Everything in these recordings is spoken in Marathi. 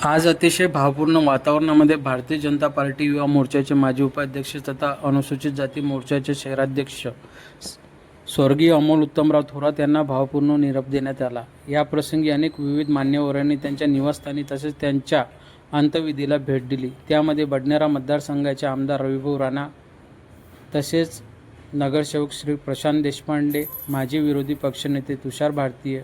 आज अतिशय भावपूर्ण वातावरणामध्ये भारतीय जनता पार्टी युवा मोर्चाचे माजी उपाध्यक्ष तथा अनुसूचित जाती मोर्चाचे शहराध्यक्ष स्वर्गीय अमोल उत्तमराव थोरात यांना भावपूर्ण निरोप देण्यात आला. या प्रसंगी अनेक विविध मान्यवरांनी त्यांच्या निवासस्थानी तसेच त्यांच्या अंत्यविधीला भेट दिली. त्यामध्ये बडनेरा मतदारसंघाचे आमदार रविभाऊ राणा तसेच नगरसेवक श्री प्रशांत देशपांडे, माजी विरोधी पक्षनेते तुषार भारतीय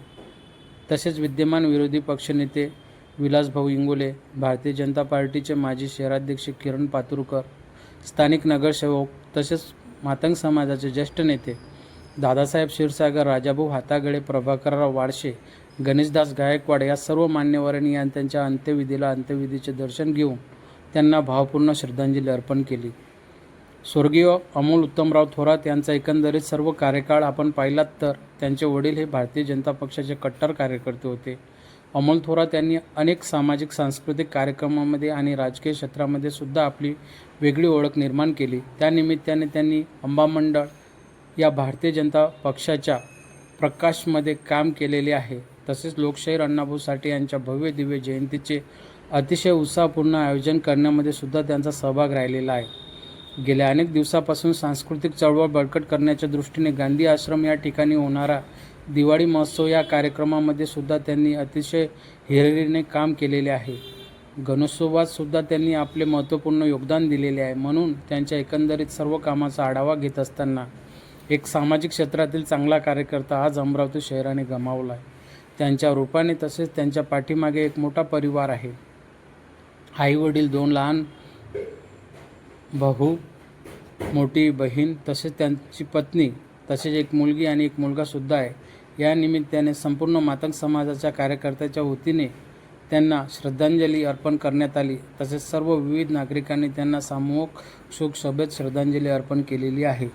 तसेच विद्यमान विरोधी पक्षनेते विलासभाऊ इंगोले, भारतीय जनता पार्टीचे माजी शहराध्यक्ष किरण पातुरकर, स्थानिक नगरसेवक तसेच मातंग समाजाचे ज्येष्ठ नेते दादासाहेब क्षीरसागर, राजाभाऊ हातागळे, प्रभाकरराव वाडशे, गणेशदास गायकवाड या सर्व मान्यवरांनी त्यांच्या अंत्यविधीचे दर्शन घेऊन त्यांना भावपूर्ण श्रद्धांजली अर्पण केली. स्वर्गीय अमोल उत्तमराव थोरात यांचा एकंदरीत सर्व कार्यकाळ आपण पाहिलात तर त्यांचे वडील हे भारतीय जनता पक्षाचे कट्टर कार्यकर्ते होते. अमोल थोरात यांनी अनेक सामाजिक सांस्कृतिक कार्यक्रमांमध्ये आणि राजकीय क्षेत्रामध्ये सुद्धा आपली वेगळी ओळख निर्माण केली. त्यानिमित्ताने त्यांनी अंबा मंडळ या भारतीय जनता पक्षाच्या प्रकाशमध्ये काम केलेले आहे. तसेच लोकशाहीर अण्णाभाऊ साठे यांच्या भव्य दिव्य जयंतीचे अतिशय उत्साहपूर्ण आयोजन करण्यामध्ये सुद्धा त्यांचा सहभाग राहिलेला आहे. गेल्या अनेक दिवसापासून सांस्कृतिक चळवळ बळकट करण्याच्या दृष्टीने गांधी आश्रम या ठिकाणी होणारा दिवाळी महोत्सव या कार्यक्रमामध्ये सुद्धा त्यांनी अतिशय हिरिरीने काम केलेले आहे. गणेशोत्सवात सुद्धा त्यांनी आपले महत्त्वपूर्ण योगदान दिलेले आहे. म्हणून त्यांच्या एकंदरीत सर्व कामाचा आढावा घेत असताना एक सामाजिक क्षेत्रातील चांगला कार्यकर्ता आज अमरावती शहराने गमावला आहे. त्यांच्या रूपाने तसेच त्यांच्या पाठीमागे एक मोठा परिवार आहे. आई वडील, 2 लहान भाऊ, मोठी बहीण तसेच त्यांची पत्नी तसेच एक मुलगी आणि एक मुलगासुद्धा आहे. या निमित्ताने संपूर्ण मातंग समाजाच्या कार्यकर्त्याच्या वतीने त्यांना श्रद्धांजली अर्पण करण्यात आली. तसेच सर्व विविध नागरिकांनी त्यांना सामूहिक शोकसभेत श्रद्धांजली अर्पण केलेली आहे.